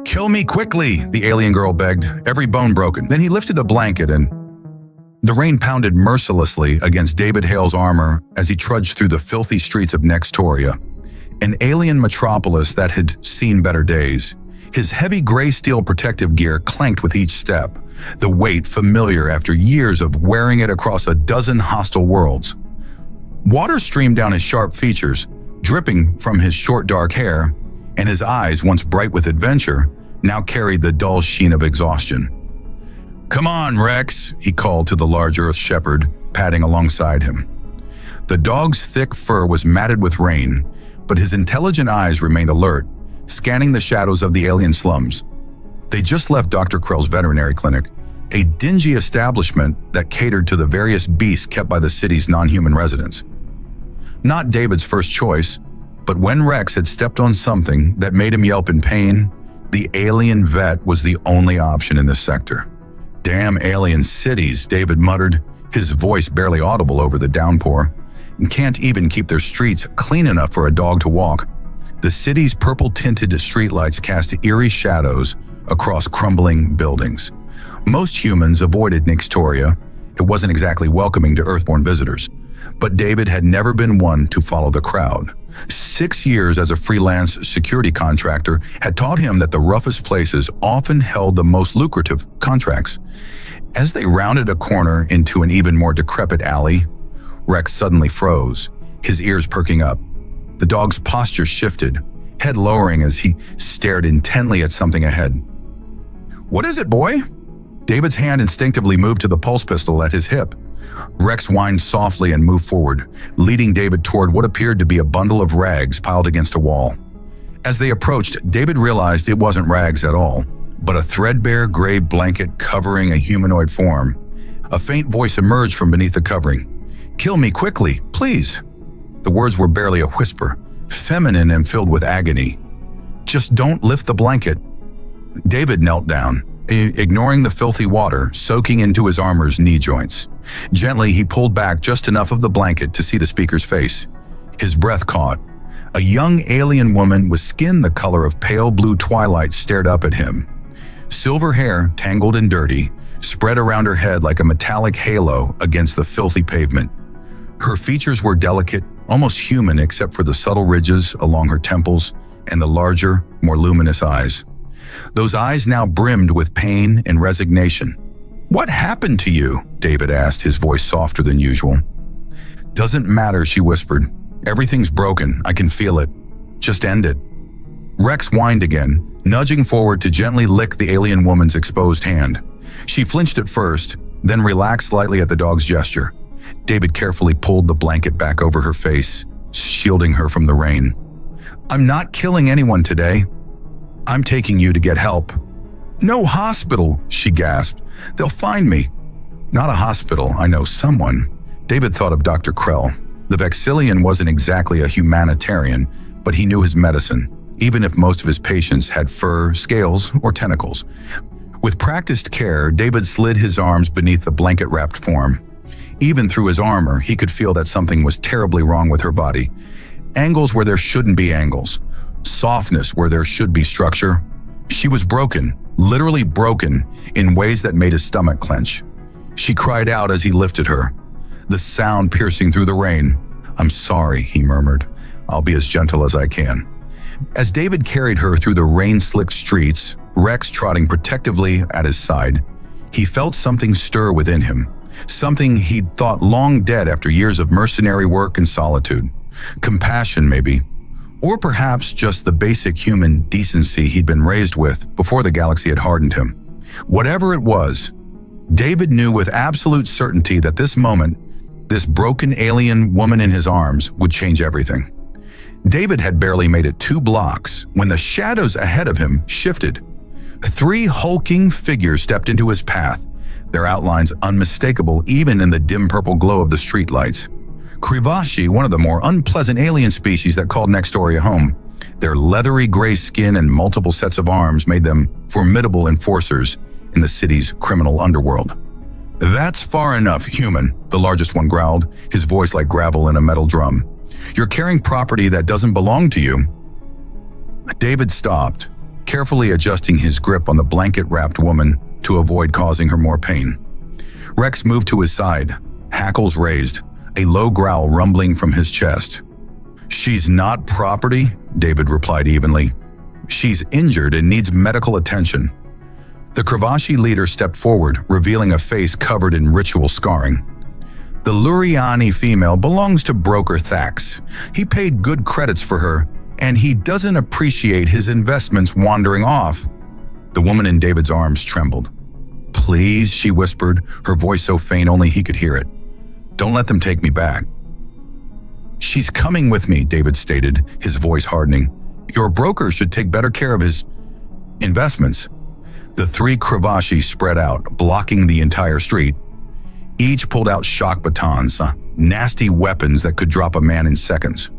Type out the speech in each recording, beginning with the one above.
"Kill me quickly," the alien girl begged, every bone broken. Then he lifted the blanket and the rain pounded mercilessly against David Hale's armor as he trudged through the filthy streets of Nex'Toria, an alien metropolis that had seen better days. His heavy gray steel protective gear clanked with each step, the weight familiar after years of wearing it across a dozen hostile worlds. Water streamed down his sharp features, dripping from his short dark hair, and his eyes, once bright with adventure, now carried the dull sheen of exhaustion. "Come on, Rex," he called to the large earth shepherd, padding alongside him. The dog's thick fur was matted with rain, but his intelligent eyes remained alert, scanning the shadows of the alien slums. They just left Dr. Krell's veterinary clinic, a dingy establishment that catered to the various beasts kept by the city's non-human residents. Not David's first choice, but when Rex had stepped on something that made him yelp in pain, the alien vet was the only option in this sector. "Damn alien cities," David muttered, his voice barely audible over the downpour, and can't even keep their streets clean enough for a dog to walk. The city's purple-tinted streetlights cast eerie shadows across crumbling buildings. Most humans avoided Nex'Toria. It wasn't exactly welcoming to Earthborn visitors, but David had never been one to follow the crowd. 6 years as a freelance security contractor had taught him that the roughest places often held the most lucrative contracts. As they rounded a corner into an even more decrepit alley, Rex suddenly froze, his ears perking up. The dog's posture shifted, head lowering as he stared intently at something ahead. "What is it, boy?" David's hand instinctively moved to the pulse pistol at his hip. Rex whined softly and moved forward, leading David toward what appeared to be a bundle of rags piled against a wall. As they approached, David realized it wasn't rags at all, but a threadbare gray blanket covering a humanoid form. A faint voice emerged from beneath the covering. "Kill me quickly, please." The words were barely a whisper, feminine and filled with agony. "Just don't lift the blanket." David knelt down, ignoring the filthy water soaking into his armor's knee joints. Gently, he pulled back just enough of the blanket to see the speaker's face. His breath caught. A young alien woman with skin the color of pale blue twilight stared up at him. Silver hair, tangled and dirty, spread around her head like a metallic halo against the filthy pavement. Her features were delicate, almost human except for the subtle ridges along her temples and the larger, more luminous eyes. Those eyes now brimmed with pain and resignation. "What happened to you?" David asked, his voice softer than usual. "Doesn't matter," she whispered. "Everything's broken. I can feel it. Just end it." Rex whined again, nudging forward to gently lick the alien woman's exposed hand. She flinched at first, then relaxed slightly at the dog's gesture. David carefully pulled the blanket back over her face, shielding her from the rain. "I'm not killing anyone today. I'm taking you to get help." "No hospital," she gasped. "They'll find me." "Not a hospital. I know someone." David thought of Dr. Krell. The Vexillian wasn't exactly a humanitarian, but he knew his medicine, even if most of his patients had fur, scales, or tentacles. With practiced care, David slid his arms beneath the blanket-wrapped form. Even through his armor, he could feel that something was terribly wrong with her body. Angles where there shouldn't be angles. Softness where there should be structure. She was broken, literally broken, in ways that made his stomach clench. She cried out as he lifted her, the sound piercing through the rain. "I'm sorry," he murmured. "I'll be as gentle as I can." As David carried her through the rain-slicked streets, Rex trotting protectively at his side, he felt something stir within him, something he'd thought long dead after years of mercenary work and solitude. Compassion, maybe. Or perhaps just the basic human decency he'd been raised with before the galaxy had hardened him. Whatever it was, David knew with absolute certainty that this moment, this broken alien woman in his arms, would change everything. David had barely made it 2 blocks when the shadows ahead of him shifted. 3 hulking figures stepped into his path, their outlines unmistakable even in the dim purple glow of the streetlights. Krivashi, one of the more unpleasant alien species that called Nex'Toria home. Their leathery gray skin and multiple sets of arms made them formidable enforcers in the city's criminal underworld. "That's far enough, human," the largest one growled, his voice like gravel in a metal drum. "You're carrying property that doesn't belong to you." David stopped, carefully adjusting his grip on the blanket-wrapped woman to avoid causing her more pain. Rex moved to his side, hackles raised, a low growl rumbling from his chest. "She's not property," David replied evenly. "She's injured and needs medical attention." The Kravashi leader stepped forward, revealing a face covered in ritual scarring. "The Luriani female belongs to broker Thax. He paid good credits for her, and he doesn't appreciate his investments wandering off." The woman in David's arms trembled. "Please," she whispered, her voice so faint only he could hear it. "Don't let them take me back." "She's coming with me," David stated, his voice hardening. "Your broker should take better care of his investments." The three Kravashi spread out, blocking the entire street. Each pulled out shock batons, nasty weapons that could drop a man in seconds.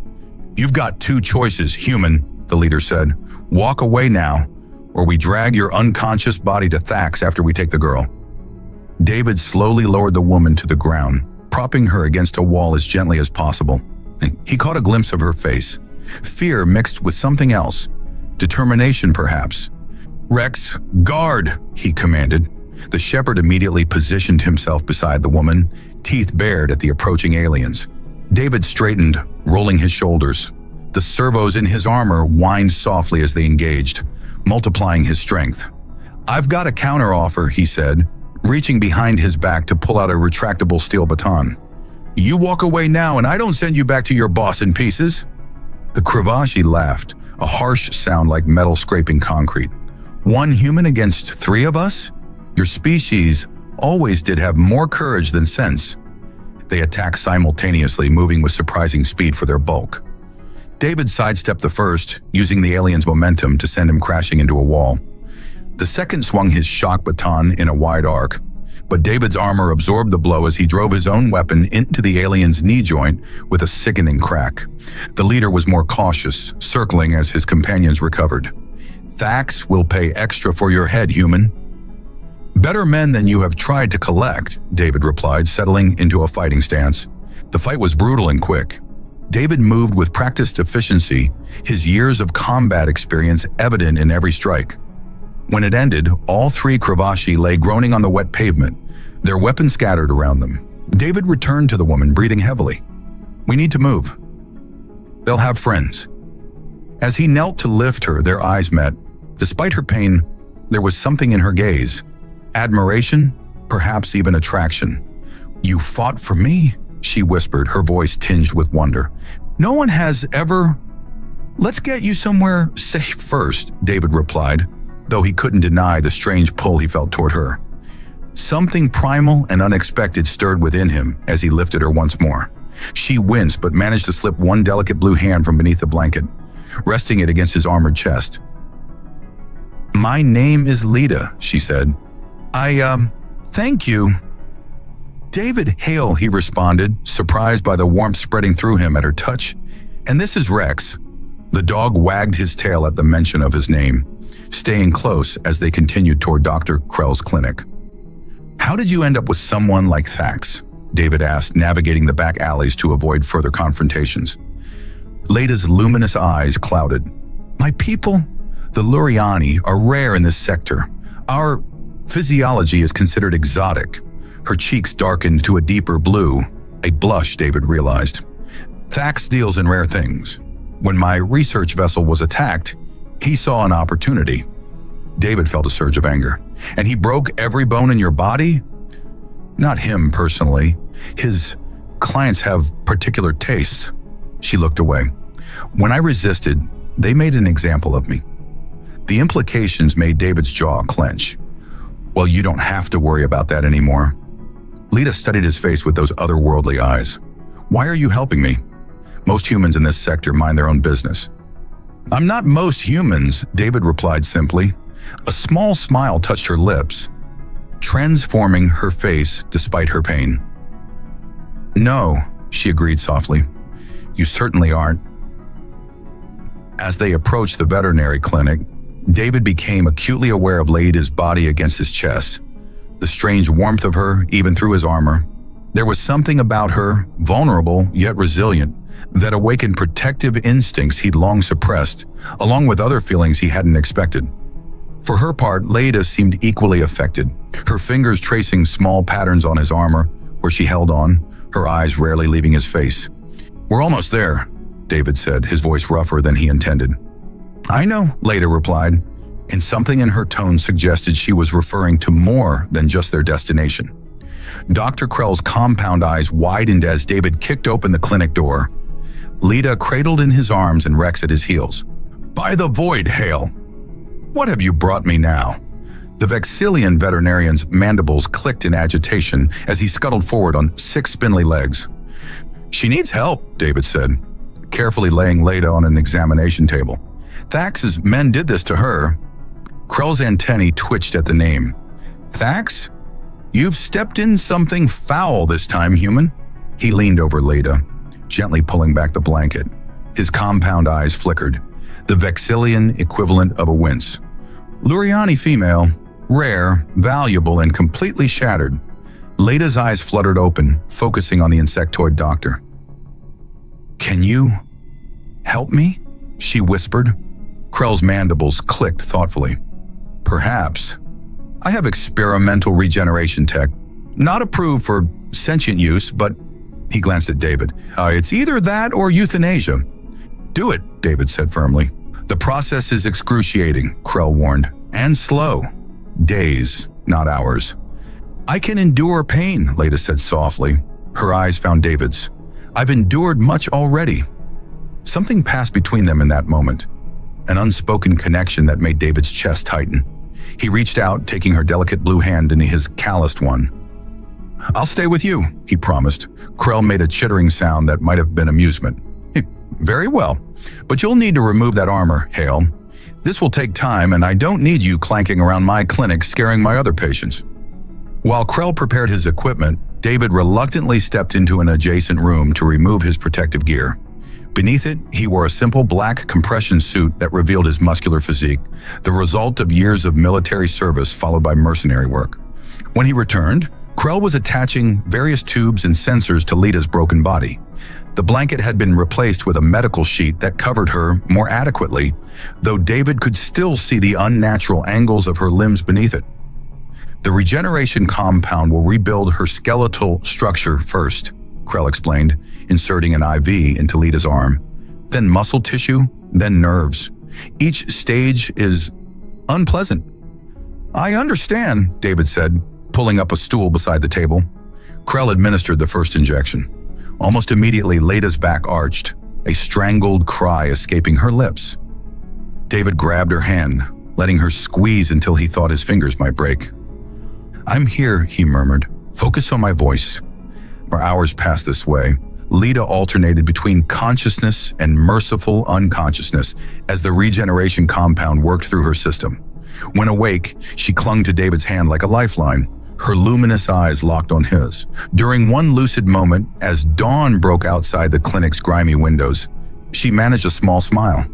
"You've got two choices, human," the leader said. "Walk away now, or we drag your unconscious body to Thax after we take the girl." David slowly lowered the woman to the ground, propping her against a wall as gently as possible. He caught a glimpse of her face, fear mixed with something else, determination perhaps. "Rex, guard," he commanded. The shepherd immediately positioned himself beside the woman, teeth bared at the approaching aliens. David straightened, rolling his shoulders. The servos in his armor whined softly as they engaged, multiplying his strength. "I've got a counteroffer," he said, reaching behind his back to pull out a retractable steel baton. "You walk away now and I don't send you back to your boss in pieces." The Kravashi laughed, a harsh sound like metal scraping concrete. "One human against three of us? Your species always did have more courage than sense." They attacked simultaneously, moving with surprising speed for their bulk. David sidestepped the first, using the alien's momentum to send him crashing into a wall. The second swung his shock baton in a wide arc, but David's armor absorbed the blow as he drove his own weapon into the alien's knee joint with a sickening crack. The leader was more cautious, circling as his companions recovered. "Thax will pay extra for your head, human." "Better men than you have tried to collect," David replied, settling into a fighting stance. The fight was brutal and quick. David moved with practiced efficiency, his years of combat experience evident in every strike. When it ended, all three Kravashi lay groaning on the wet pavement, their weapons scattered around them. David returned to the woman, breathing heavily. "We need to move. They'll have friends." As he knelt to lift her, their eyes met. Despite her pain, there was something in her gaze. Admiration, perhaps even attraction. "You fought for me," she whispered, her voice tinged with wonder. "No one has ever—" "Let's get you somewhere safe first," David replied, though he couldn't deny the strange pull he felt toward her. Something primal and unexpected stirred within him as he lifted her once more. She winced but managed to slip one delicate blue hand from beneath the blanket, resting it against his armored chest. "My name is Lita," she said. Thank you." "David Hale," he responded, surprised by the warmth spreading through him at her touch. "And this is Rex." The dog wagged his tail at the mention of his name, staying close as they continued toward Dr. Krell's clinic. "How did you end up with someone like Thax?" David asked, navigating the back alleys to avoid further confrontations. Lita's luminous eyes clouded. "My people, the Luriani, are rare in this sector. Our physiology is considered exotic." Her cheeks darkened to a deeper blue, a blush, David realized. "Thax deals in rare things. When my research vessel was attacked, he saw an opportunity." David felt a surge of anger. "And he broke every bone in your body?" "Not him personally. His clients have particular tastes." She looked away. "When I resisted, they made an example of me." The implications made David's jaw clench. "Well, you don't have to worry about that anymore." Lita studied his face with those otherworldly eyes. "Why are you helping me? Most humans in this sector mind their own business." "I'm not most humans," David replied simply. A small smile touched her lips, transforming her face despite her pain. "No," she agreed softly. "You certainly aren't." As they approached the veterinary clinic, David became acutely aware of Lita's body against his chest, the strange warmth of her even through his armor. There was something about her, vulnerable yet resilient, that awakened protective instincts he'd long suppressed, along with other feelings he hadn't expected. For her part, Leda seemed equally affected, her fingers tracing small patterns on his armor where she held on, her eyes rarely leaving his face. "We're almost there," David said, his voice rougher than he intended. "I know," Leda replied, and something in her tone suggested she was referring to more than just their destination. Dr. Krell's compound eyes widened as David kicked open the clinic door. Leda cradled in his arms and Rex at his heels. "By the void, Hale! What have you brought me now?" The Vexillian veterinarian's mandibles clicked in agitation as he scuttled forward on 6 spindly legs. "She needs help," David said, carefully laying Leda on an examination table. "Thax's men did this to her." Krell's antennae twitched at the name. "Thax? You've stepped in something foul this time, human." He leaned over Leda, gently pulling back the blanket. His compound eyes flickered, the Vexillian equivalent of a wince. "Luriani female, rare, valuable, and completely shattered." Leda's eyes fluttered open, focusing on the insectoid doctor. "Can you help me?" she whispered. Krell's mandibles clicked thoughtfully. "Perhaps. I have experimental regeneration tech, not approved for sentient use, but..." He glanced at David. It's either that or euthanasia." "Do it," David said firmly. "The process is excruciating," Krell warned, "and slow. Days, not hours." "I can endure pain," Leda said softly. Her eyes found David's. "I've endured much already." Something passed between them in that moment, an unspoken connection that made David's chest tighten. He reached out, taking her delicate blue hand into his calloused one. "I'll stay with you," he promised. Krell made a chittering sound that might have been amusement. "Very well, but you'll need to remove that armor, Hale. This will take time, and I don't need you clanking around my clinic scaring my other patients." While Krell prepared his equipment, David reluctantly stepped into an adjacent room to remove his protective gear. Beneath it, he wore a simple black compression suit that revealed his muscular physique, the result of years of military service followed by mercenary work. When he returned, Krell was attaching various tubes and sensors to Leda's broken body. The blanket had been replaced with a medical sheet that covered her more adequately, though David could still see the unnatural angles of her limbs beneath it. "The regeneration compound will rebuild her skeletal structure first," Krell explained, inserting an IV into Leda's arm. "Then muscle tissue, then nerves. Each stage is unpleasant." "I understand," David said, pulling up a stool beside the table. Krell administered the first injection. Almost immediately, Leda's back arched, a strangled cry escaping her lips. David grabbed her hand, letting her squeeze until he thought his fingers might break. "I'm here," he murmured. "Focus on my voice." For hours passed this way. Leda alternated between consciousness and merciful unconsciousness as the regeneration compound worked through her system. When awake, she clung to David's hand like a lifeline, her luminous eyes locked on his. During one lucid moment, as dawn broke outside the clinic's grimy windows, she managed a small smile.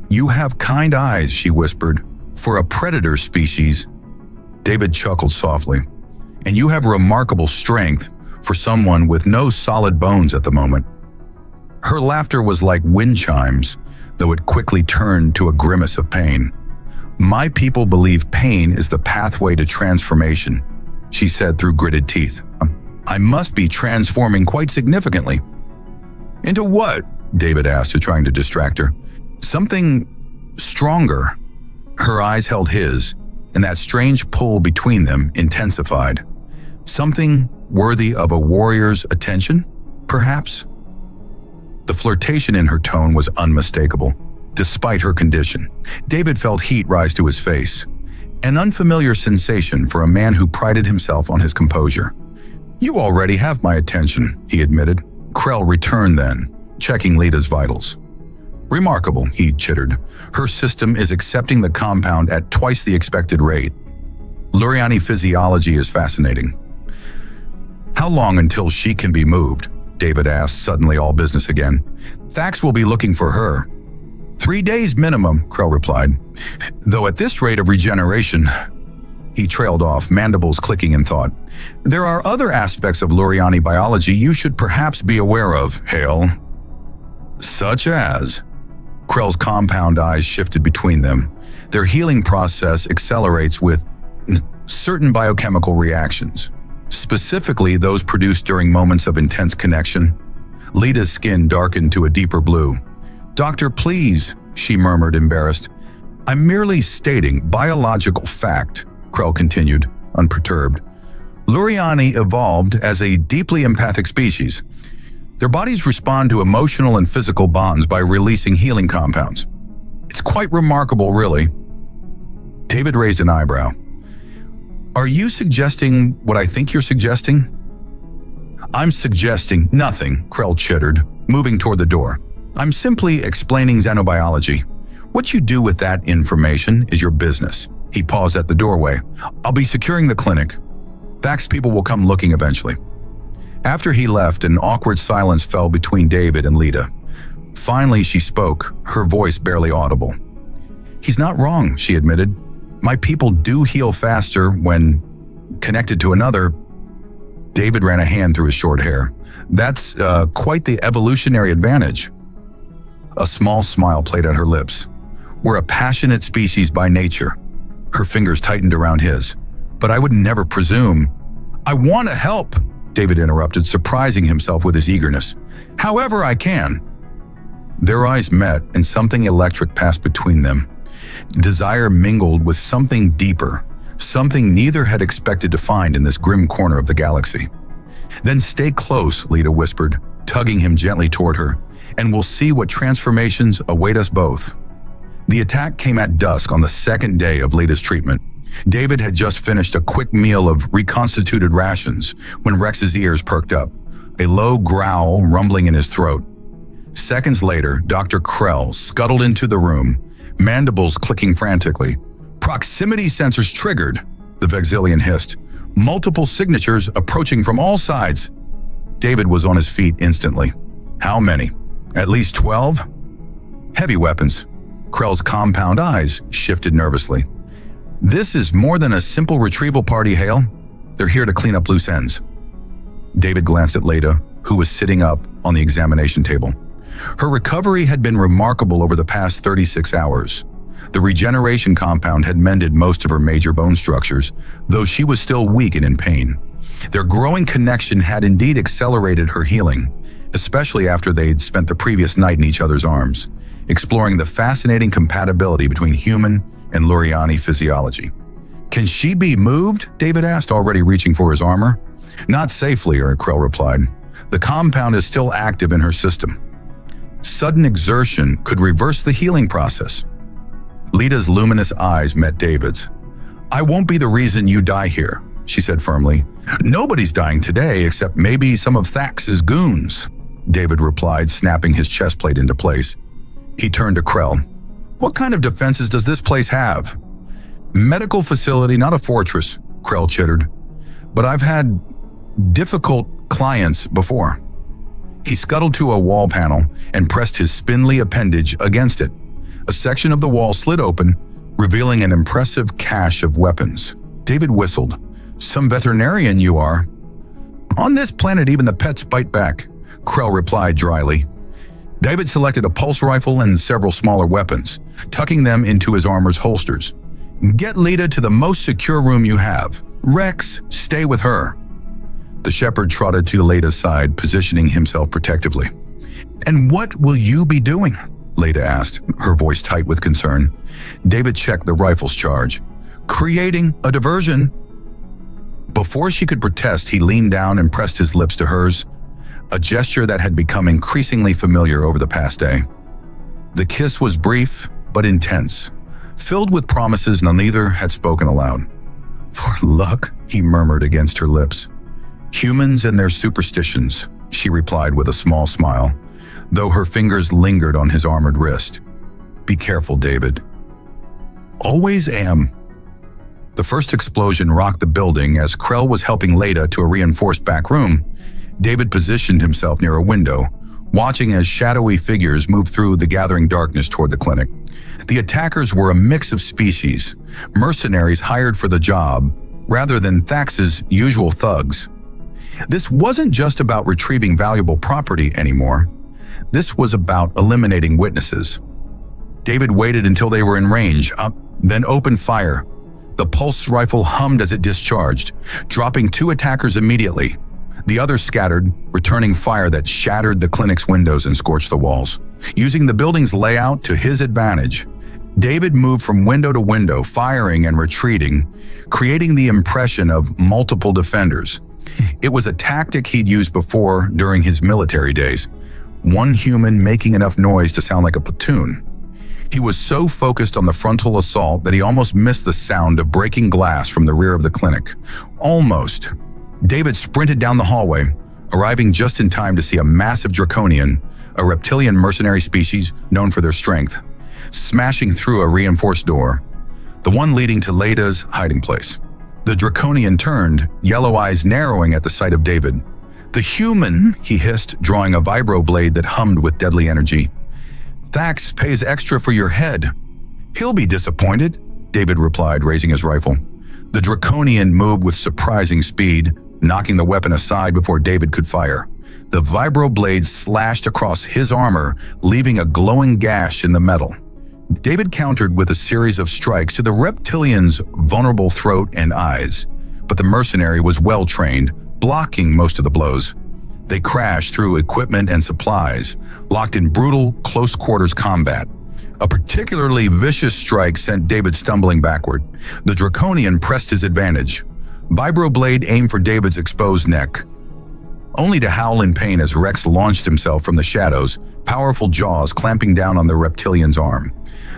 "You have kind eyes," she whispered, "for a predator species." David chuckled softly. "And you have remarkable strength for someone with no solid bones at the moment." Her laughter was like wind chimes, though it quickly turned to a grimace of pain. "My people believe pain is the pathway to transformation," she said through gritted teeth. "I must be transforming quite significantly." "Into what?" David asked, trying to distract her. "Something stronger." Her eyes held his, and that strange pull between them intensified. "Something worthy of a warrior's attention, perhaps?" The flirtation in her tone was unmistakable, despite her condition. David felt heat rise to his face, an unfamiliar sensation for a man who prided himself on his composure. "You already have my attention," he admitted. Krell returned then, checking Leda's vitals. "Remarkable," he chittered. "Her system is accepting the compound at twice the expected rate. Luriani physiology is fascinating." "How long until she can be moved?" David asked, suddenly all business again. "Thax will be looking for her." 3 days minimum," Krell replied. "Though at this rate of regeneration..." He trailed off, mandibles clicking in thought. "There are other aspects of Luriani biology you should perhaps be aware of, Hale." "Such as?" Krell's compound eyes shifted between them. Their healing process accelerates with certain biochemical reactions, specifically those produced during moments of intense connection. Lita's skin darkened to a deeper blue. "Doctor, please," she murmured, embarrassed. "I'm merely stating biological fact," Krell continued, unperturbed. "Luriani evolved as a deeply empathic species. Their bodies respond to emotional and physical bonds by releasing healing compounds. It's quite remarkable, really." David raised an eyebrow. "Are you suggesting what I think you're suggesting?" "I'm suggesting nothing," Krell chittered, moving toward the door. "I'm simply explaining xenobiology. What you do with that information is your business." He paused at the doorway. "I'll be securing the clinic. Thax people will come looking eventually." After he left, an awkward silence fell between David and Lita. Finally, she spoke, her voice barely audible. "He's not wrong," she admitted. "My people do heal faster when connected to another." David ran a hand through his short hair. "That's quite the evolutionary advantage." A small smile played at her lips. "We're a passionate species by nature." Her fingers tightened around his. "But I would never presume." "I want to help," David interrupted, surprising himself with his eagerness. "However I can." Their eyes met, and something electric passed between them. Desire mingled with something deeper, something neither had expected to find in this grim corner of the galaxy. "Then stay close," Lita whispered, tugging him gently toward her, "and we'll see what transformations await us both." The attack came at dusk on the second day of Lita's treatment. David had just finished a quick meal of reconstituted rations when Rex's ears perked up, a low growl rumbling in his throat. Seconds later, Dr. Krell scuttled into the room, mandibles clicking frantically. "Proximity sensors triggered," the Vexillian hissed. "Multiple signatures approaching from all sides." David was on his feet instantly. "How many?" "At least 12? "Heavy weapons." Krell's compound eyes shifted nervously. "This is more than a simple retrieval party, Hale. They're here to clean up loose ends." David glanced at Lita, who was sitting up on the examination table. Her recovery had been remarkable over the past 36 hours. The regeneration compound had mended most of her major bone structures, though she was still weak and in pain. Their growing connection had indeed accelerated her healing, especially after they'd spent the previous night in each other's arms, exploring the fascinating compatibility between human and Luriani physiology. "Can she be moved?" David asked, already reaching for his armor. "Not safely," Krell replied. "The compound is still active in her system. Sudden exertion could reverse the healing process." Lita's luminous eyes met David's. "I won't be the reason you die here," she said firmly. "Nobody's dying today except maybe some of Thax's goons," David replied, snapping his chest plate into place. He turned to Krell. "What kind of defenses does this place have?" "Medical facility, not a fortress," Krell chittered. "But I've had difficult clients before." He scuttled to a wall panel and pressed his spindly appendage against it. A section of the wall slid open, revealing an impressive cache of weapons. David whistled. "Some veterinarian you are." "On this planet, even the pets bite back," Krell replied dryly. David selected a pulse rifle and several smaller weapons, tucking them into his armor's holsters. "Get Lita to the most secure room you have. Rex, stay with her." The shepherd trotted to Lita's side, positioning himself protectively. "And what will you be doing?" Lita asked, her voice tight with concern. David checked the rifle's charge. "Creating a diversion." Before she could protest, he leaned down and pressed his lips to hers, a gesture that had become increasingly familiar over the past day. The kiss was brief but intense, filled with promises neither had spoken aloud. "For luck," he murmured against her lips. "Humans and their superstitions," she replied with a small smile, though her fingers lingered on his armored wrist. "Be careful, David." "Always am." The first explosion rocked the building as Krell was helping Lita to a reinforced back room. David positioned himself near a window, watching as shadowy figures moved through the gathering darkness toward the clinic. The attackers were a mix of species, mercenaries hired for the job, rather than Thax's usual thugs. This wasn't just about retrieving valuable property anymore. This was about eliminating witnesses. David waited until they were in range. then opened fire. The pulse rifle hummed as it discharged, dropping 2 attackers immediately. The others scattered, returning fire that shattered the clinic's windows and scorched the walls. Using the building's layout to his advantage, David moved from window to window, firing and retreating, creating the impression of multiple defenders. It was a tactic he'd used before during his military days, one human making enough noise to sound like a platoon. He was so focused on the frontal assault that he almost missed the sound of breaking glass from the rear of the clinic. Almost. David sprinted down the hallway, arriving just in time to see a massive draconian, a reptilian mercenary species known for their strength, smashing through a reinforced door, the one leading to Leda's hiding place. The draconian turned, yellow eyes narrowing at the sight of David. "The human," he hissed, drawing a vibro blade that hummed with deadly energy. "Thax pays extra for your head." "He'll be disappointed," David replied, raising his rifle. The draconian moved with surprising speed, knocking the weapon aside before David could fire. The vibro blade slashed across his armor, leaving a glowing gash in the metal. David countered with a series of strikes to the reptilian's vulnerable throat and eyes, but the mercenary was well trained, blocking most of the blows. They crashed through equipment and supplies, locked in brutal, close-quarters combat. A particularly vicious strike sent David stumbling backward. The draconian pressed his advantage. Vibroblade aimed for David's exposed neck, only to howl in pain as Rex launched himself from the shadows, powerful jaws clamping down on the reptilian's arm.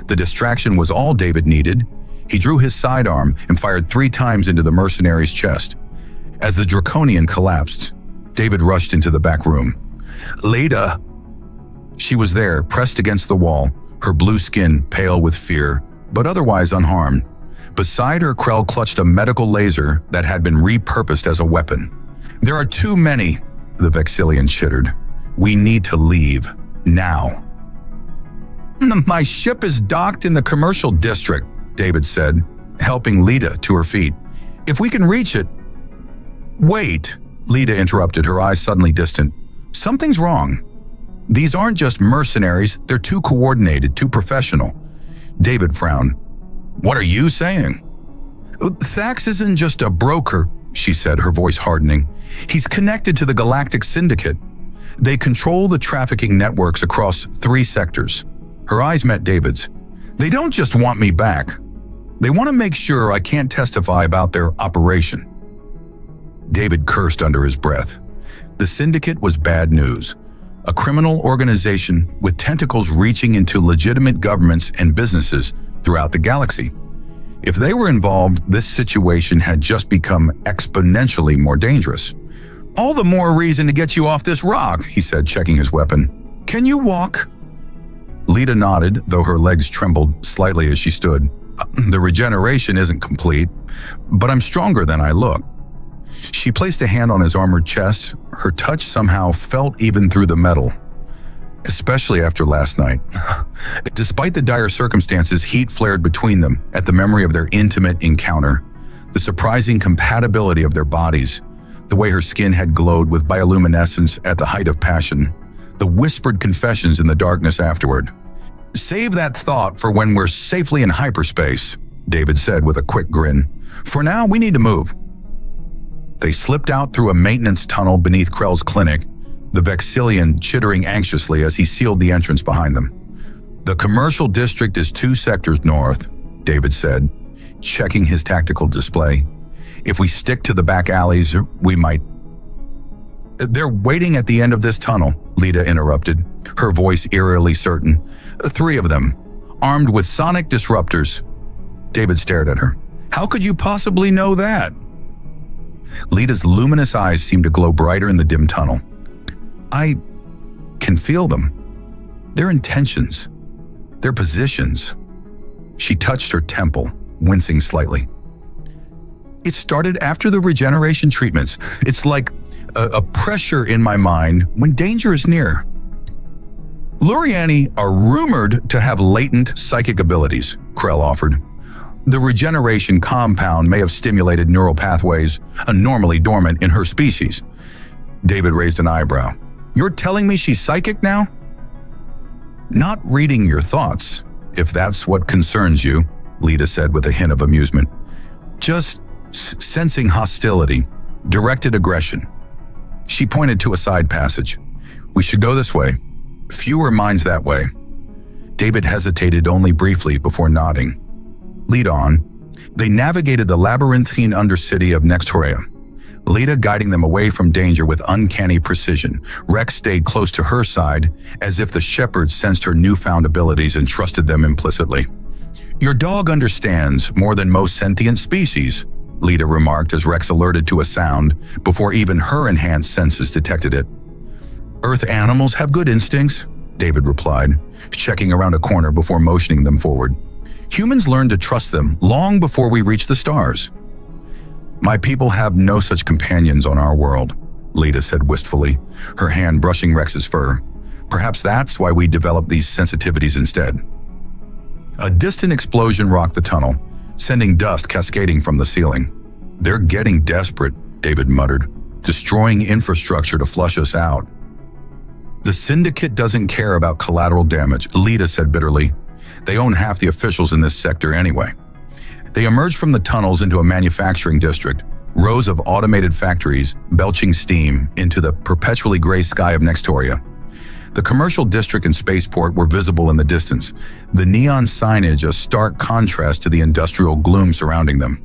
The distraction was all David needed. He drew his sidearm and fired 3 times into the mercenary's chest. As the draconian collapsed, David rushed into the back room. "Leda!" She was there, pressed against the wall, her blue skin pale with fear, but otherwise unharmed. Beside her, Krell clutched a medical laser that had been repurposed as a weapon. "There are too many," the Vexillian chittered. "We need to leave. Now." "My ship is docked in the commercial district," David said, helping Leda to her feet. "If we can reach it—" "Wait," Leda interrupted, her eyes suddenly distant. "Something's wrong. These aren't just mercenaries, they're too coordinated, too professional." David frowned. "What are you saying?" "Thax isn't just a broker," she said, her voice hardening. "He's connected to the Galactic Syndicate. They control the trafficking networks across 3 sectors. Her eyes met David's. "They don't just want me back. They want to make sure I can't testify about their operation." David cursed under his breath. The Syndicate was bad news. A criminal organization with tentacles reaching into legitimate governments and businesses throughout the galaxy. If they were involved, this situation had just become exponentially more dangerous. "All the more reason to get you off this rock," he said, checking his weapon. "Can you walk?" Leda nodded, though her legs trembled slightly as she stood. "The regeneration isn't complete, but I'm stronger than I look." She placed a hand on his armored chest. Her touch somehow felt even through the metal, especially after last night. Despite the dire circumstances, heat flared between them at the memory of their intimate encounter. The surprising compatibility of their bodies, the way her skin had glowed with bioluminescence at the height of passion, the whispered confessions in the darkness afterward. "Save that thought for when we're safely in hyperspace," David said with a quick grin. "For now, we need to move." They slipped out through a maintenance tunnel beneath Krell's clinic, the Vexillian chittering anxiously as he sealed the entrance behind them. "The commercial district is 2 sectors north," David said, checking his tactical display. "If we stick to the back alleys, we might—" "They're waiting at the end of this tunnel," Leda interrupted, her voice eerily certain. 3 of them, armed with sonic disruptors." David stared at her. "How could you possibly know that?" Leda's luminous eyes seemed to glow brighter in the dim tunnel. "I can feel them. Their intentions. Their positions." She touched her temple, wincing slightly. "It started after the regeneration treatments. It's like a pressure in my mind when danger is near." "Luriani are rumored to have latent psychic abilities," Krell offered. "The regeneration compound may have stimulated neural pathways normally dormant in her species." David raised an eyebrow. "You're telling me she's psychic now?" "Not reading your thoughts, if that's what concerns you," Lita said with a hint of amusement. Just sensing hostility, directed aggression. She pointed to a side passage. We should go this way. Fewer minds that way. David hesitated only briefly before nodding. Lead on. They navigated the labyrinthine undercity of Nex'Toria, Lita guiding them away from danger with uncanny precision. Rex stayed close to her side, as if the shepherd sensed her newfound abilities and trusted them implicitly. Your dog understands more than most sentient species, Lita remarked as Rex alerted to a sound before even her enhanced senses detected it. Earth animals have good instincts, David replied, checking around a corner before motioning them forward. Humans learned to trust them long before we reached the stars. My people have no such companions on our world, Lita said wistfully, her hand brushing Rex's fur. Perhaps that's why we developed these sensitivities instead. A distant explosion rocked the tunnel, sending dust cascading from the ceiling. They're getting desperate, David muttered, destroying infrastructure to flush us out. The Syndicate doesn't care about collateral damage, Lita said bitterly. They own half the officials in this sector anyway. They emerged from the tunnels into a manufacturing district, rows of automated factories belching steam into the perpetually gray sky of Nex'Toria. The commercial district and spaceport were visible in the distance, the neon signage a stark contrast to the industrial gloom surrounding them.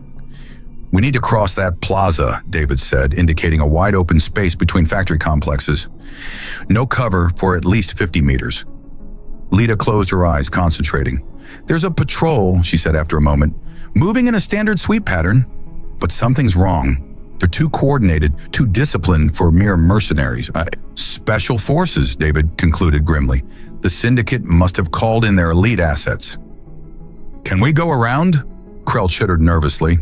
We need to cross that plaza, David said, indicating a wide-open space between factory complexes. No cover for at least 50 meters. Lita closed her eyes, concentrating. There's a patrol, she said after a moment, moving in a standard sweep pattern. But something's wrong. They're too coordinated, too disciplined for mere mercenaries. Special forces, David concluded grimly. The Syndicate must have called in their elite assets. Can we go around? Krell chittered nervously.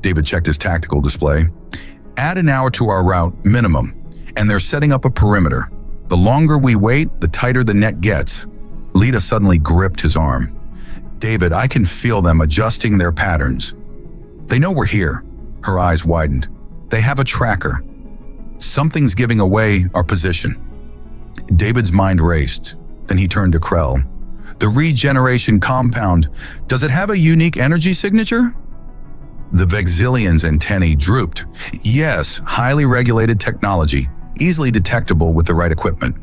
David checked his tactical display. Add an hour to our route, minimum, and they're setting up a perimeter. The longer we wait, the tighter the net gets. Lita suddenly gripped his arm. David, I can feel them adjusting their patterns. They know we're here. Her eyes widened. They have a tracker. Something's giving away our position. David's mind raced. Then he turned to Krell. The regeneration compound, does it have a unique energy signature? The Vexillion's antennae drooped. Yes, highly regulated technology, easily detectable with the right equipment.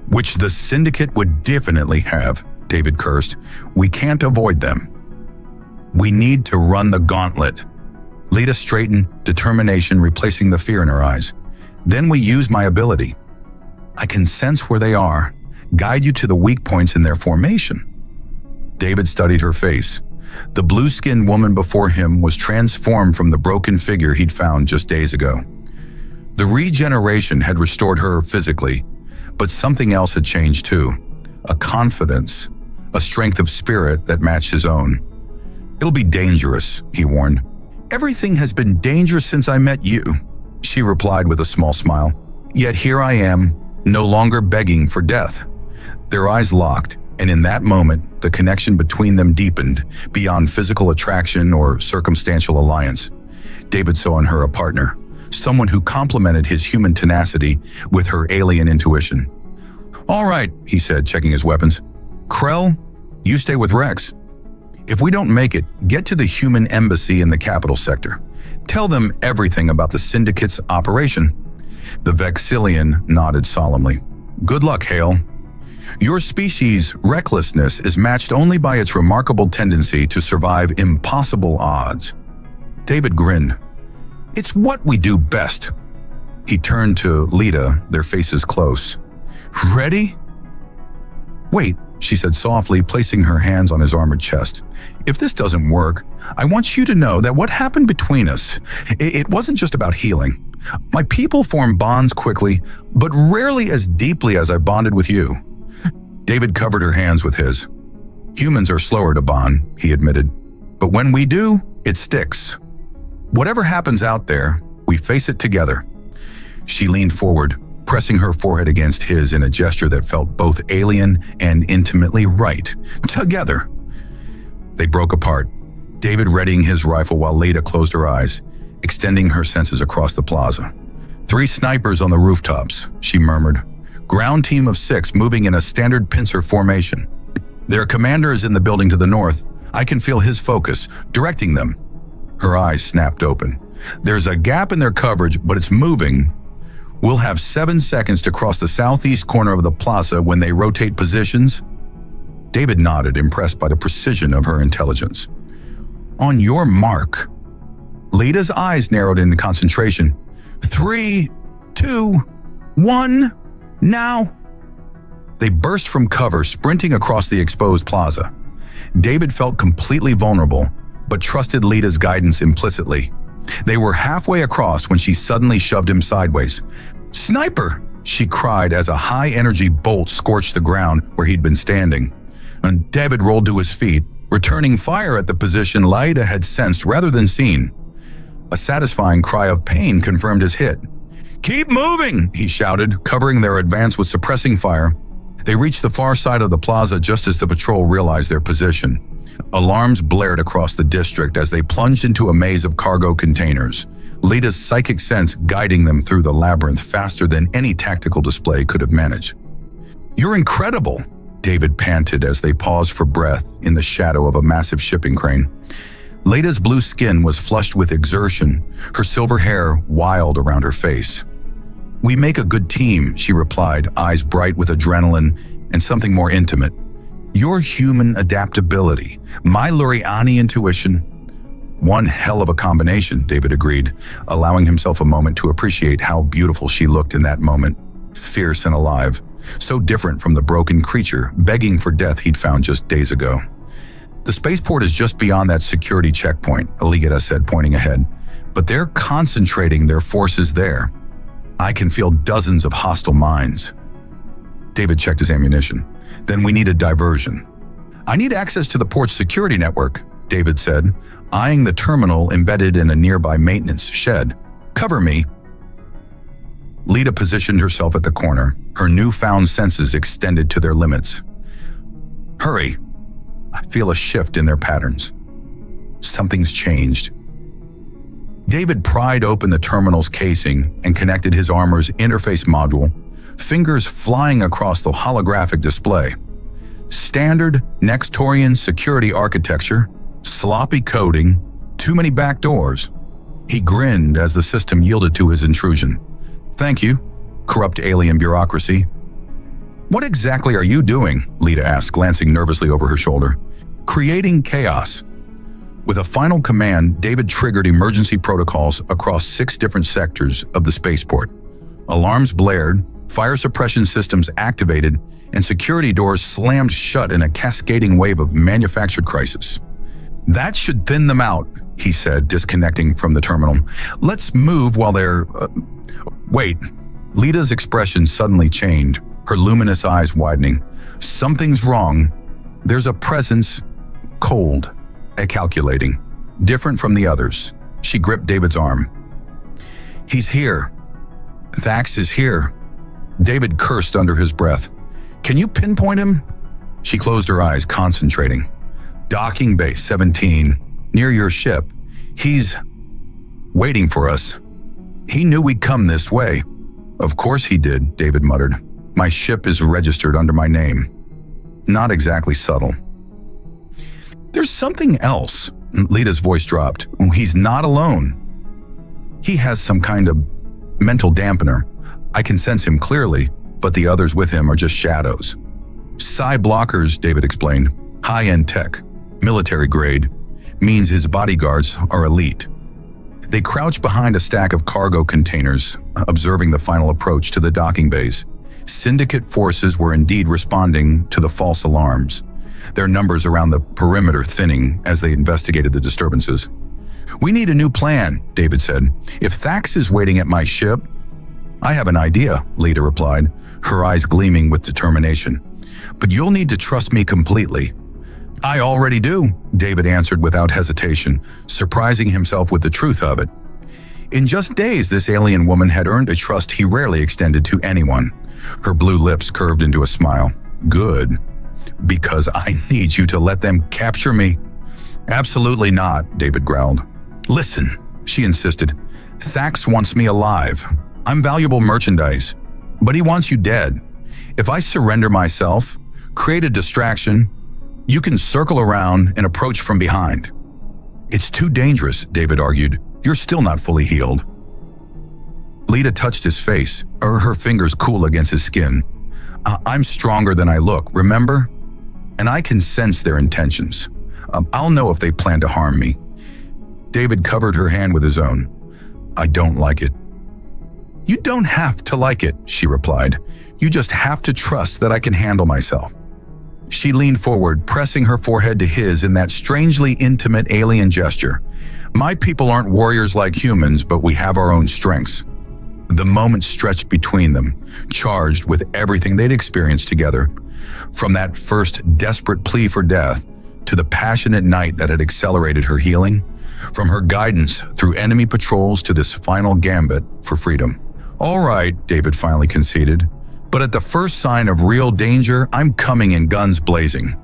Which the Syndicate would definitely have, David cursed. We can't avoid them. We need to run the gauntlet. Lita straightened, determination replacing the fear in her eyes. Then we use my ability. I can sense where they are, guide you to the weak points in their formation. David studied her face. The blue-skinned woman before him was transformed from the broken figure he'd found just days ago. The regeneration had restored her physically, but something else had changed too. A confidence, a strength of spirit that matched his own. It'll be dangerous, he warned. Everything has been dangerous since I met you, she replied with a small smile. Yet here I am, no longer begging for death. Their eyes locked, and in that moment, the connection between them deepened beyond physical attraction or circumstantial alliance. David saw in her a partner, someone who complemented his human tenacity with her alien intuition. All right, he said, checking his weapons. Krell, you stay with Rex. If we don't make it, get to the human embassy in the capital sector. Tell them everything about the Syndicate's operation. The Vexillion nodded solemnly. Good luck, Hale. Your species' recklessness is matched only by its remarkable tendency to survive impossible odds. David grinned. It's what we do best. He turned to Lita, their faces close. Ready? Wait, she said softly, placing her hands on his armored chest. If this doesn't work, I want you to know that what happened between us, it wasn't just about healing. My people form bonds quickly, but rarely as deeply as I bonded with you. David covered her hands with his. Humans are slower to bond, he admitted. But when we do, it sticks. Whatever happens out there, we face it together. She leaned forward, pressing her forehead against his in a gesture that felt both alien and intimately right. Together. They broke apart, David readying his rifle while Lita closed her eyes, extending her senses across the plaza. 3 snipers on the rooftops, she murmured. Ground team of 6 moving in a standard pincer formation. Their commander is in the building to the north. I can feel his focus, directing them. Her eyes snapped open. There's a gap in their coverage, but it's moving. We'll have 7 seconds to cross the southeast corner of the plaza when they rotate positions. David nodded, impressed by the precision of her intelligence. On your mark. Leda's eyes narrowed into concentration. 3, 2, 1, now. They burst from cover, sprinting across the exposed plaza. David felt completely vulnerable, but trusted Leda's guidance implicitly. They were halfway across when she suddenly shoved him sideways. "Sniper!" she cried as a high-energy bolt scorched the ground where he'd been standing. And David rolled to his feet, returning fire at the position Leda had sensed rather than seen. A satisfying cry of pain confirmed his hit. "Keep moving!" he shouted, covering their advance with suppressing fire. They reached the far side of the plaza just as the patrol realized their position. Alarms blared across the district as they plunged into a maze of cargo containers, Leda's psychic sense guiding them through the labyrinth faster than any tactical display could have managed. "You're incredible," David panted as they paused for breath in the shadow of a massive shipping crane. Leda's blue skin was flushed with exertion, her silver hair wild around her face. "We make a good team," she replied, eyes bright with adrenaline and something more intimate. "Your human adaptability, my Luriani intuition." One hell of a combination, David agreed, allowing himself a moment to appreciate how beautiful she looked in that moment, fierce and alive, so different from the broken creature begging for death he'd found just days ago. "The spaceport is just beyond that security checkpoint," Aligeta said, pointing ahead, "but they're concentrating their forces there. I can feel dozens of hostile minds." David checked his ammunition. "Then we need a diversion." "I need access to the port's security network," David said, eyeing the terminal embedded in a nearby maintenance shed. "Cover me." Leda positioned herself at the corner, her newfound senses extended to their limits. "Hurry." I feel a shift in their patterns. Something's changed. David pried open the terminal's casing and connected his armor's interface module, fingers flying across the holographic display. Standard Nex'Torian security architecture, sloppy coding, too many backdoors. He grinned as the system yielded to his intrusion. "Thank you, corrupt alien bureaucracy." "What exactly are you doing?" Leda asked, glancing nervously over her shoulder. "Creating chaos." With a final command, David triggered emergency protocols across 6 different sectors of the spaceport. Alarms blared, fire suppression systems activated, and security doors slammed shut in a cascading wave of manufactured crisis. "That should thin them out," he said, disconnecting from the terminal. "Let's move while they're... Wait." Leda's expression suddenly changed, her luminous eyes widening. "Something's wrong. There's a presence, cold, calculating, different from the others." She gripped David's arm. "He's here. Thax is here." David cursed under his breath. "Can you pinpoint him?" She closed her eyes, concentrating. "Docking Base 17, near your ship. He's waiting for us. He knew we'd come this way." "Of course he did," David muttered. "My ship is registered under my name." Not exactly subtle. "There's something else." Leda's voice dropped. "He's not alone. He has some kind of mental dampener. I can sense him clearly, but the others with him are just shadows." "Psi blockers," David explained. "High-end tech, military grade, means his bodyguards are elite." They crouched behind a stack of cargo containers, observing the final approach to the docking bays. Syndicate forces were indeed responding to the false alarms, their numbers around the perimeter thinning as they investigated the disturbances. "We need a new plan," David said. "If Thax is waiting at my ship..." "I have an idea," Leda replied, her eyes gleaming with determination. "But you'll need to trust me completely." "I already do," David answered without hesitation, surprising himself with the truth of it. In just days, this alien woman had earned a trust he rarely extended to anyone. Her blue lips curved into a smile. "Good. Because I need you to let them capture me." "Absolutely not," David growled. "Listen," she insisted. "Thax wants me alive. I'm valuable merchandise. But he wants you dead. If I surrender myself, create a distraction, You can circle around and approach from behind. It's too dangerous, David argued. You're still not fully healed. Lita touched his face, her fingers cool against his skin. I'm stronger than I look, remember? And I can sense their intentions. I'll know if they plan to harm me. David covered her hand with his own. I don't like it. You don't have to like it, she replied. You just have to trust that I can handle myself. She leaned forward, pressing her forehead to his in that strangely intimate alien gesture. My people aren't warriors like humans, but we have our own strengths. The moment stretched between them, charged with everything they'd experienced together, from that first desperate plea for death to the passionate night that had accelerated her healing, from her guidance through enemy patrols to this final gambit for freedom. All right, David finally conceded, but at the first sign of real danger, I'm coming in guns blazing.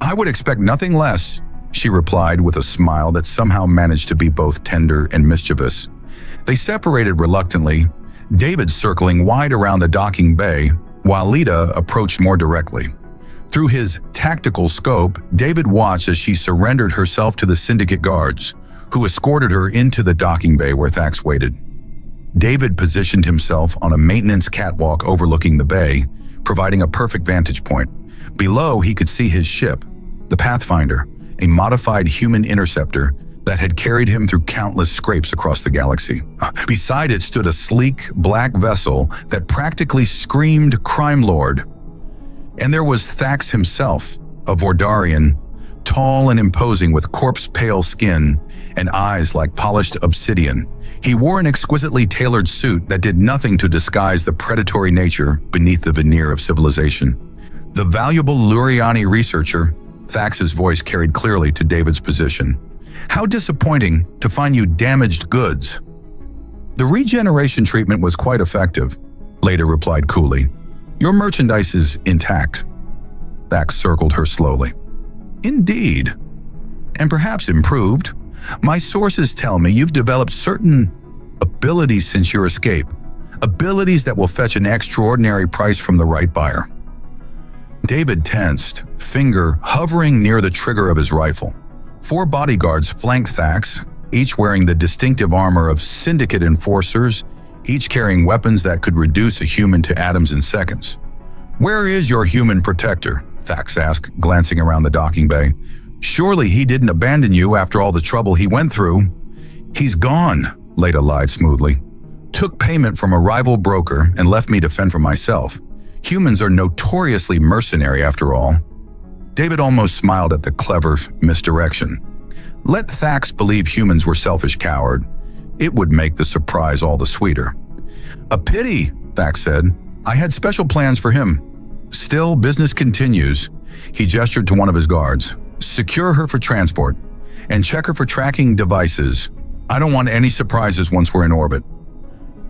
I would expect nothing less, she replied with a smile that somehow managed to be both tender and mischievous. They separated reluctantly, David circling wide around the docking bay, while Lita approached more directly. Through his tactical scope, David watched as she surrendered herself to the syndicate guards, who escorted her into the docking bay where Thax waited. David positioned himself on a maintenance catwalk overlooking the bay, providing a perfect vantage point. Below, he could see his ship, the Pathfinder, a modified human interceptor that had carried him through countless scrapes across the galaxy. Beside it stood a sleek, black vessel that practically screamed crime lord. And there was Thax himself, a Vordarian, tall and imposing with corpse-pale skin and eyes like polished obsidian. He wore an exquisitely tailored suit that did nothing to disguise the predatory nature beneath the veneer of civilization. The valuable Luriani researcher, Thax's voice carried clearly to David's position. How disappointing to find you damaged goods. The regeneration treatment was quite effective, Leda replied coolly. Your merchandise is intact. Thax circled her slowly. Indeed, and perhaps improved. My sources tell me you've developed certain abilities since your escape, abilities that will fetch an extraordinary price from the right buyer. David tensed, finger hovering near the trigger of his rifle. 4 bodyguards flanked Thax, each wearing the distinctive armor of syndicate enforcers, each carrying weapons that could reduce a human to atoms in seconds. Where is your human protector? Thax asked, glancing around the docking bay. Surely he didn't abandon you after all the trouble he went through. He's gone, Leda lied smoothly. Took payment from a rival broker and left me to fend for myself. Humans are notoriously mercenary after all. David almost smiled at the clever misdirection. Let Thax believe humans were selfish coward. It would make the surprise all the sweeter. A pity, Thax said. I had special plans for him. Still, business continues. He gestured to one of his guards. Secure her for transport, and check her for tracking devices. I don't want any surprises once we're in orbit.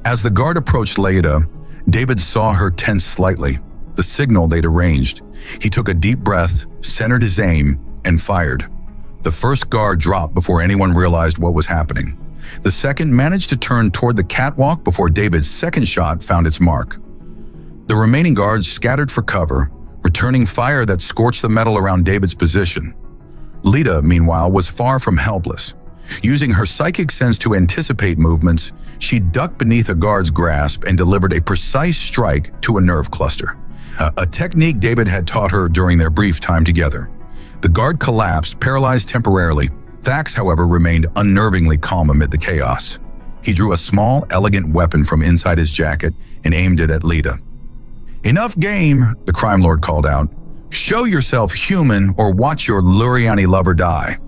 As the guard approached Leda, David saw her tense slightly, the signal they'd arranged. He took a deep breath, centered his aim, and fired. The first guard dropped before anyone realized what was happening. The second managed to turn toward the catwalk before David's second shot found its mark. The remaining guards scattered for cover, returning fire that scorched the metal around David's position. Leda, meanwhile, was far from helpless. Using her psychic sense to anticipate movements, she ducked beneath a guard's grasp and delivered a precise strike to a nerve cluster, a technique David had taught her during their brief time together. The guard collapsed, paralyzed temporarily. Thax, however, remained unnervingly calm amid the chaos. He drew a small, elegant weapon from inside his jacket and aimed it at Leda. Enough game, the crime lord called out. Show yourself human or watch your Luriani lover die.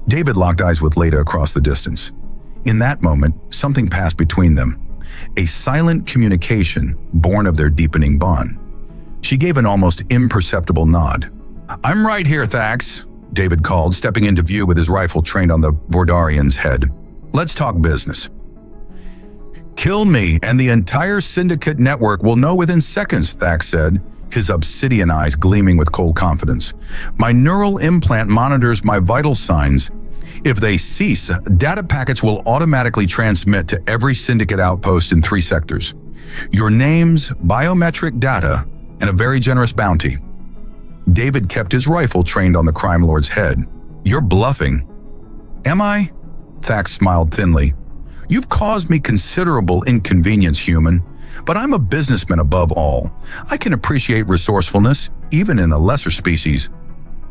David locked eyes with Leda across the distance. In that moment, something passed between them, a silent communication born of their deepening bond. She gave an almost imperceptible nod. I'm right here, Thax, David called, stepping into view with his rifle trained on the Vordarian's head. Let's talk business. Kill me, and the entire syndicate network will know within seconds, Thax said, his obsidian eyes gleaming with cold confidence. My neural implant monitors my vital signs. If they cease, data packets will automatically transmit to every syndicate outpost in 3 sectors. Your names, biometric data, and a very generous bounty. David kept his rifle trained on the crime lord's head. "You're bluffing." "Am I?" Thax smiled thinly. "You've caused me considerable inconvenience, human, but I'm a businessman above all. I can appreciate resourcefulness, even in a lesser species."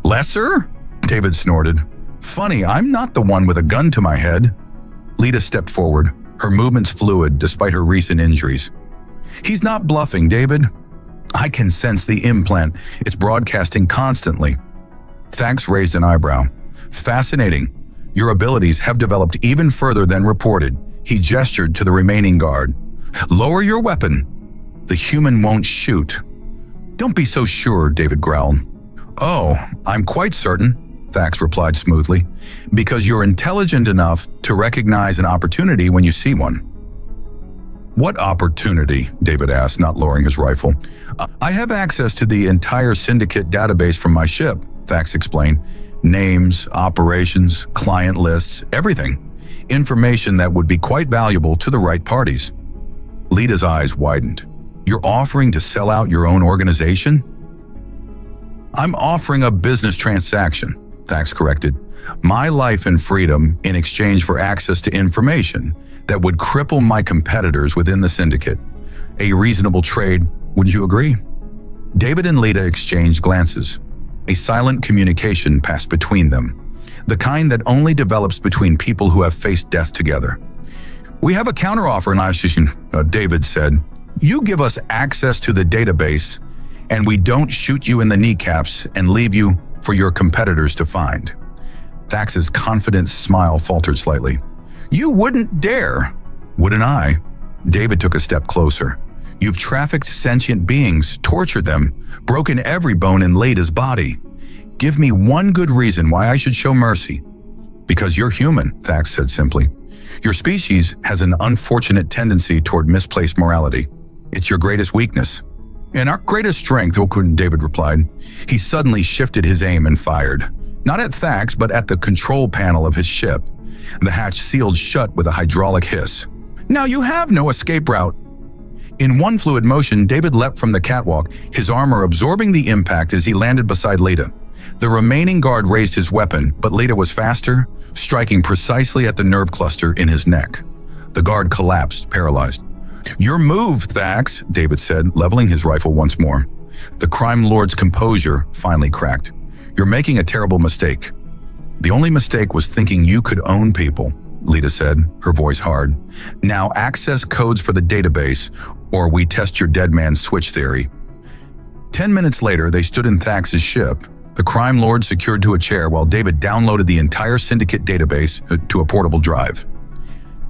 "Lesser?" David snorted. "Funny, I'm not the one with a gun to my head." Lita stepped forward, her movements fluid despite her recent injuries. "He's not bluffing, David. I can sense the implant. It's broadcasting constantly." Thax raised an eyebrow. "Fascinating. Your abilities have developed even further than reported." He gestured to the remaining guard. "Lower your weapon. The human won't shoot." "Don't be so sure," David growled. "Oh, I'm quite certain," Thax replied smoothly, "because you're intelligent enough to recognize an opportunity when you see one." "What opportunity?" David asked, not lowering his rifle. "I have access to the entire syndicate database from my ship," Thax explained. "Names, operations, client lists, everything. Information that would be quite valuable to the right parties." Lita's eyes widened. "You're offering to sell out your own organization?" "I'm offering a business transaction," Thax corrected. "My life and freedom in exchange for access to information that would cripple my competitors within the syndicate. A reasonable trade, wouldn't you agree?" David and Lita exchanged glances. A silent communication passed between them, the kind that only develops between people who have faced death together. "We have a counteroffer, Narration," David said. "You give us access to the database, and we don't shoot you in the kneecaps and leave you for your competitors to find." Thax's confident smile faltered slightly. "You wouldn't dare." "Wouldn't I?" David took a step closer. "You've trafficked sentient beings, tortured them, broken every bone in Lita's body. Give me one good reason why I should show mercy." "Because you're human," Thax said simply. "Your species has an unfortunate tendency toward misplaced morality. It's your greatest weakness." "And our greatest strength," David replied. He suddenly shifted his aim and fired. Not at Thax, but at the control panel of his ship. The hatch sealed shut with a hydraulic hiss. "Now you have no escape route." In one fluid motion, David leapt from the catwalk, his armor absorbing the impact as he landed beside Lita. The remaining guard raised his weapon, but Lita was faster, striking precisely at the nerve cluster in his neck. The guard collapsed, paralyzed. "Your move, Thax," David said, leveling his rifle once more. The crime lord's composure finally cracked. "You're making a terrible mistake." "The only mistake was thinking you could own people," Lita said, her voice hard. "Now access codes for the database, or we test your dead man switch theory." 10 minutes later, they stood in Thax's ship, the crime lord secured to a chair while David downloaded the entire syndicate database to a portable drive.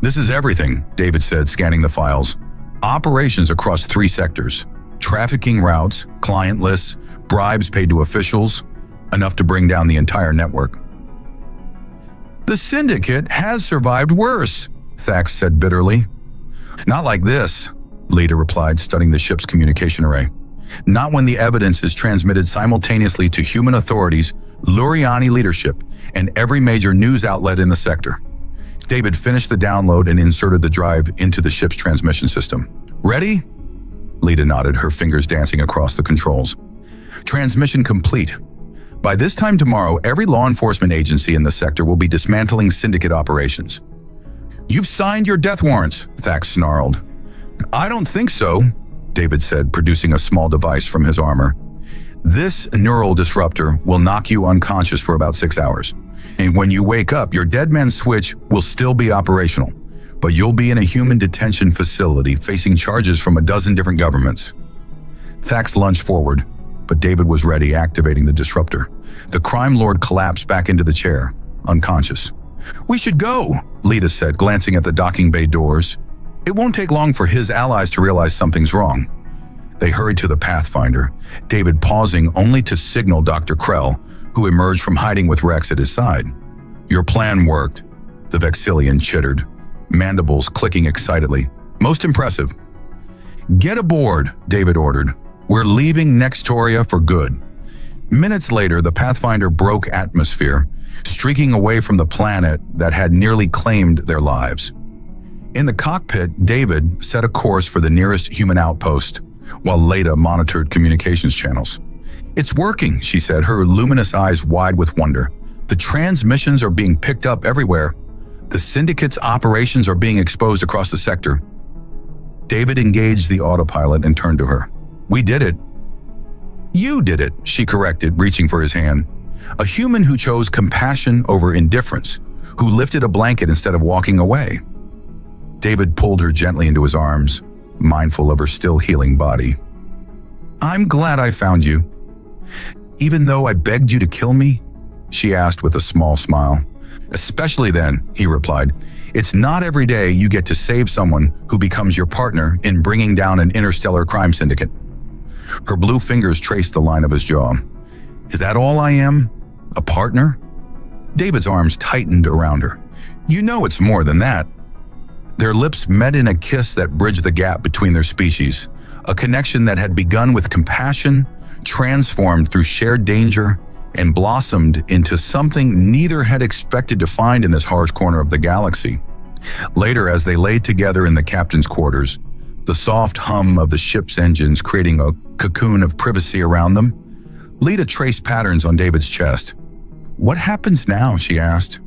"This is everything," David said, scanning the files. "Operations across 3 sectors. Trafficking routes, client lists, bribes paid to officials, enough to bring down the entire network." "The syndicate has survived worse," Thax said bitterly. "Not like this," Lita replied, studying the ship's communication array. "Not when the evidence is transmitted simultaneously to human authorities, Luriani leadership, and every major news outlet in the sector." David finished the download and inserted the drive into the ship's transmission system. "Ready?" Lita nodded, her fingers dancing across the controls. "Transmission complete. By this time tomorrow, every law enforcement agency in the sector will be dismantling syndicate operations." "You've signed your death warrants," Thax snarled. "I don't think so," David said, producing a small device from his armor. "This neural disruptor will knock you unconscious for about 6 hours. And when you wake up, your dead man switch will still be operational, but you'll be in a human detention facility facing charges from a dozen different governments." Thax lunged forward, but David was ready, activating the disruptor. The crime lord collapsed back into the chair, unconscious. "We should go," Lita said, glancing at the docking bay doors. It won't take long for his allies to realize something's wrong. They hurried to the Pathfinder, David pausing only to signal Dr. Krell, who emerged from hiding with Rex at his side. "Your plan worked," the Vexillian chittered, mandibles clicking excitedly. "Most impressive." "Get aboard," David ordered. "We're leaving Nex'Toria for good." Minutes later, the Pathfinder broke atmosphere, streaking away from the planet that had nearly claimed their lives. In the cockpit, David set a course for the nearest human outpost, while Lita monitored communications channels. "It's working," she said, her luminous eyes wide with wonder. "The transmissions are being picked up everywhere. The syndicate's operations are being exposed across the sector." David engaged the autopilot and turned to her. "We did it." "You did it," she corrected, reaching for his hand. "A human who chose compassion over indifference, who lifted a blanket instead of walking away." David pulled her gently into his arms, mindful of her still healing body. "I'm glad I found you." "Even though I begged you to kill me?" she asked with a small smile. "Especially then," he replied. "It's not every day you get to save someone who becomes your partner in bringing down an interstellar crime syndicate." Her blue fingers traced the line of his jaw. "Is that all I am? A partner?" David's arms tightened around her. "You know it's more than that." Their lips met in a kiss that bridged the gap between their species, a connection that had begun with compassion, transformed through shared danger, and blossomed into something neither had expected to find in this harsh corner of the galaxy. Later, as they lay together in the captain's quarters, the soft hum of the ship's engines creating a cocoon of privacy around them, Lita traced patterns on David's chest. "What happens now?" she asked.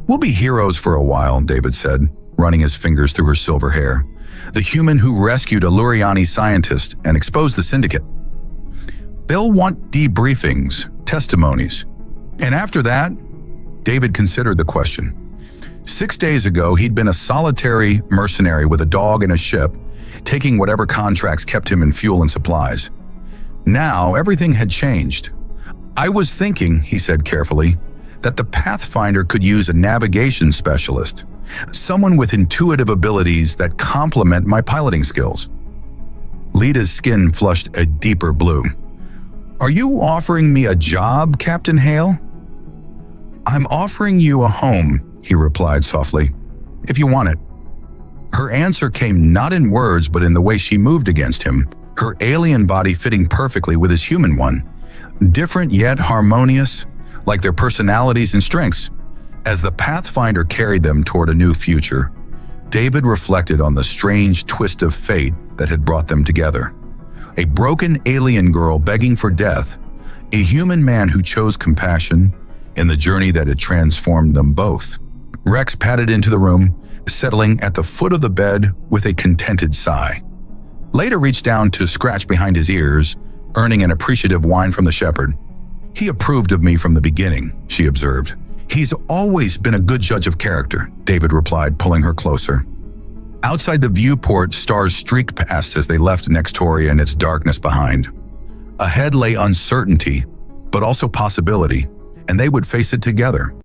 "We'll be heroes for a while," David said, running his fingers through her silver hair. "The human who rescued a Luriani scientist and exposed the syndicate. They'll want debriefings, testimonies. And after that?" David considered the question. 6 days ago, he'd been a solitary mercenary with a dog and a ship, taking whatever contracts kept him in fuel and supplies. Now, everything had changed. "I was thinking," he said carefully, "that the Pathfinder could use a navigation specialist, someone with intuitive abilities that complement my piloting skills." Lita's skin flushed a deeper blue. "Are you offering me a job, Captain Hale?" "I'm offering you a home," he replied softly, "if you want it." Her answer came not in words but in the way she moved against him, her alien body fitting perfectly with his human one, different yet harmonious, like their personalities and strengths. As the Pathfinder carried them toward a new future, David reflected on the strange twist of fate that had brought them together. A broken alien girl begging for death, a human man who chose compassion in the journey that had transformed them both. Rex padded into the room, settling at the foot of the bed with a contented sigh. Lita reached down to scratch behind his ears, earning an appreciative whine from the shepherd. "He approved of me from the beginning," she observed. "He's always been a good judge of character," David replied, pulling her closer. Outside the viewport, stars streaked past as they left Nex'Toria and its darkness behind. Ahead lay uncertainty, but also possibility, and they would face it together.